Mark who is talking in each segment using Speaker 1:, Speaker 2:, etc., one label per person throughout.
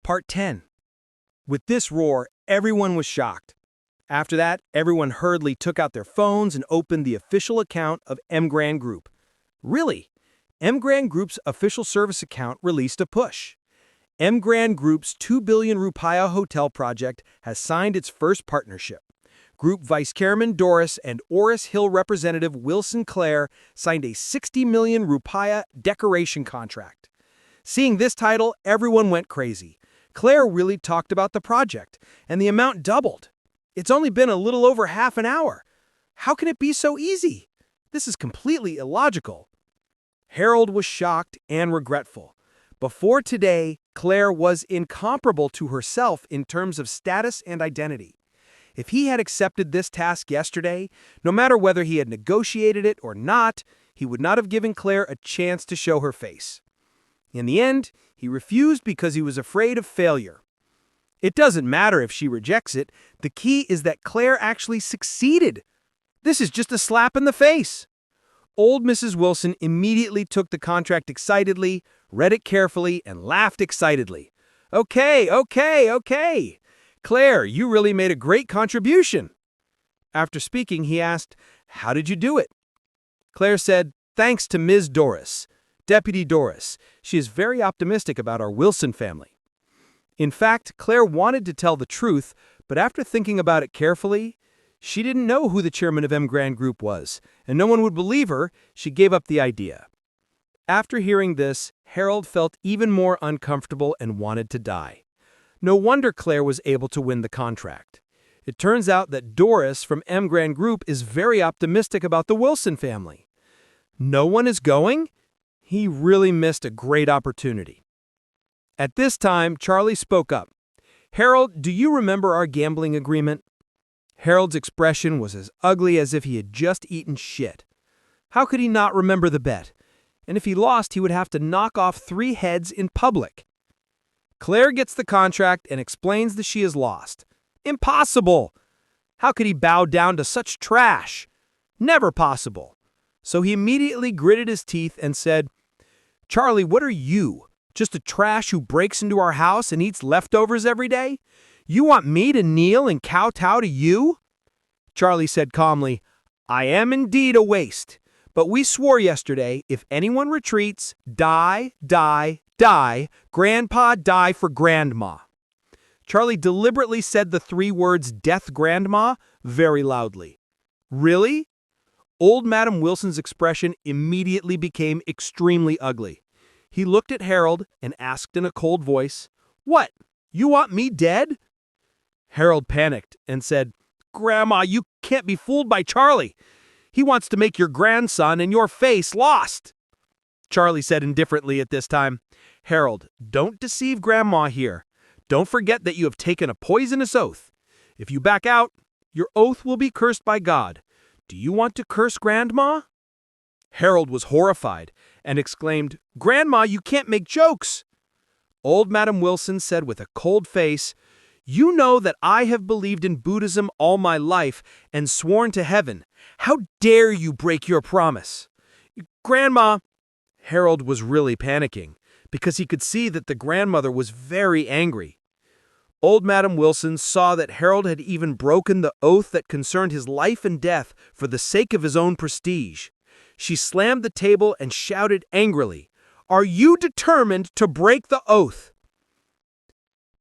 Speaker 1: Part 10. With this roar, everyone was shocked. After that, everyone hurriedly took out their phones and opened the official account of Emgrand Group. Really? Emgrand Group's official service account released a push. Emgrand Group's 2 billion rupiah hotel project has signed its first partnership. Group Vice Chairman Doris and Oris Hill Representative Willson Clare signed a 60 million rupiah decoration contract. Seeing this title, everyone went crazy. Claire really talked about the project, and the amount doubled. It's only been a little over half an hour. How can it be so easy? This is completely illogical. Harold was shocked and regretful. Before today, Claire was incomparable to herself in terms of status and identity. If he had accepted this task yesterday, no matter whether he had negotiated it or not, he would not have given Claire a chance to show her face. In the end, he refused because he was afraid of failure. It doesn't matter if she rejects it. The key is that Claire actually succeeded. This is just a slap in the face. Old Mrs. Willson immediately took the contract excitedly, read it carefully, and laughed excitedly. Okay. Claire, you really made a great contribution. After speaking, he asked, "How did you do it?" Claire said, "Thanks to Ms. Doris, Deputy Doris. She is very optimistic about our Willson family." In fact, Claire wanted to tell the truth, but after thinking about it carefully, she didn't know who the chairman of Emgrand Group was, and no one would believe her. She gave up the idea. After hearing this, Harold felt even more uncomfortable and wanted to die. No wonder Claire was able to win the contract. It turns out that Doris from Emgrand Group is very optimistic about the Willson family. No one is going? He really missed a great opportunity. At this time, Charlie spoke up. "Harold, do you remember our gambling agreement?" Harold's expression was as ugly as if he had just eaten shit. How could he not remember the bet? And if he lost, he would have to knock off 3 heads in public. Claire gets the contract and explains that she has lost. Impossible! How could he bow down to such trash? Never possible. So he immediately gritted his teeth and said, "Charlie, what are you? Just a trash who breaks into our house and eats leftovers every day? You want me to kneel and kowtow to you?" Charlie said calmly, "I am indeed a waste, but we swore yesterday if anyone retreats, die, grandpa die for grandma." Charlie deliberately said the 3 words "death grandma" very loudly. Really? Old Madam Wilson's expression immediately became extremely ugly. He looked at Harold and asked in a cold voice, "What? You want me dead?" Harold panicked and said, "Grandma, you can't be fooled by Charlie. He wants to make your grandson and your face lost." Charlie said indifferently at this time, "Harold, don't deceive Grandma here. Don't forget that you have taken a poisonous oath. If you back out, your oath will be cursed by God. Do you want to curse Grandma?" Harold was horrified and exclaimed, "Grandma, you can't make jokes." Old Madam Wilson said with a cold face, "You know that I have believed in Buddhism all my life and sworn to heaven. How dare you break your promise?" "Grandma," Harold was really panicking because he could see that the grandmother was very angry. Old Madam Wilson saw that Harold had even broken the oath that concerned his life and death for the sake of his own prestige. She slammed the table and shouted angrily, "Are you determined to break the oath?"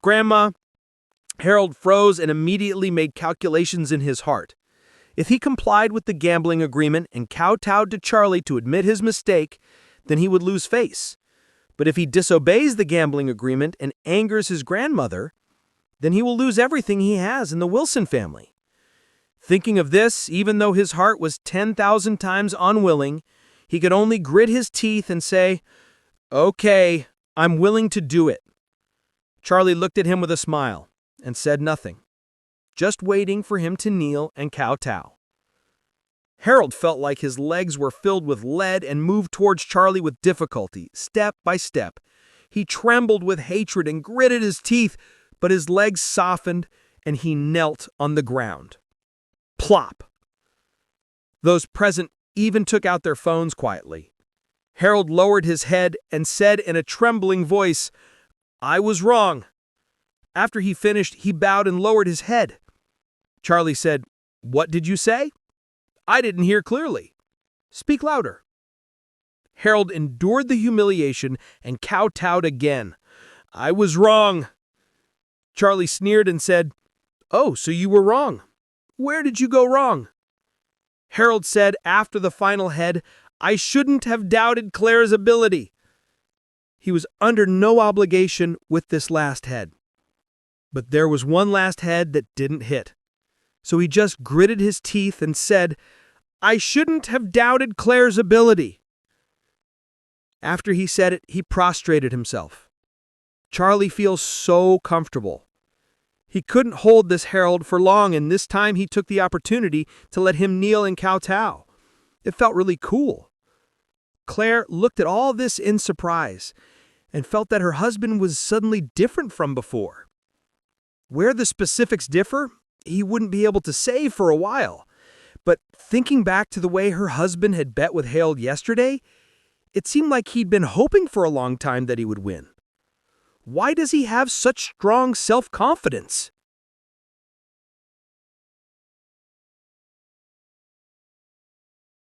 Speaker 1: "Grandma," Harold froze and immediately made calculations in his heart. If he complied with the gambling agreement and kowtowed to Charlie to admit his mistake, then he would lose face. But if he disobeys the gambling agreement and angers his grandmother, then he will lose everything he has in the Willson family. Thinking of this, even though his heart was 10,000 times unwilling, he could only grit his teeth and say, "Okay, I'm willing to do it." Charlie looked at him with a smile and said nothing, just waiting for him to kneel and kowtow. Harold felt like his legs were filled with lead and moved towards Charlie with difficulty, step by step. He trembled with hatred and gritted his teeth, but his legs softened and he knelt on the ground. Plop! Those present even took out their phones quietly. Harold lowered his head and said in a trembling voice, "I was wrong. After he finished, he bowed and lowered his head. Charlie said, "What did you say?" "I didn't hear clearly." "Speak louder." Harold endured the humiliation and kowtowed again. "I was wrong." Charlie sneered and said, "Oh, so you were wrong. Where did you go wrong?" Harold said after the final head, "I shouldn't have doubted Claire's ability." He was under no obligation with this last head. But there was one last head that didn't hit. So he just gritted his teeth and said, "I shouldn't have doubted Claire's ability." After he said it, he prostrated himself. Charlie feels so comfortable. He couldn't hold this Harold for long, and this time he took the opportunity to let him kneel and kowtow. It felt really cool. Claire looked at all this in surprise and felt that her husband was suddenly different from before. Where the specifics differ, he wouldn't be able to say for a while. But thinking back to the way her husband had bet with Harold yesterday, it seemed like he'd been hoping for a long time that he would win. Why does he have such strong self-confidence?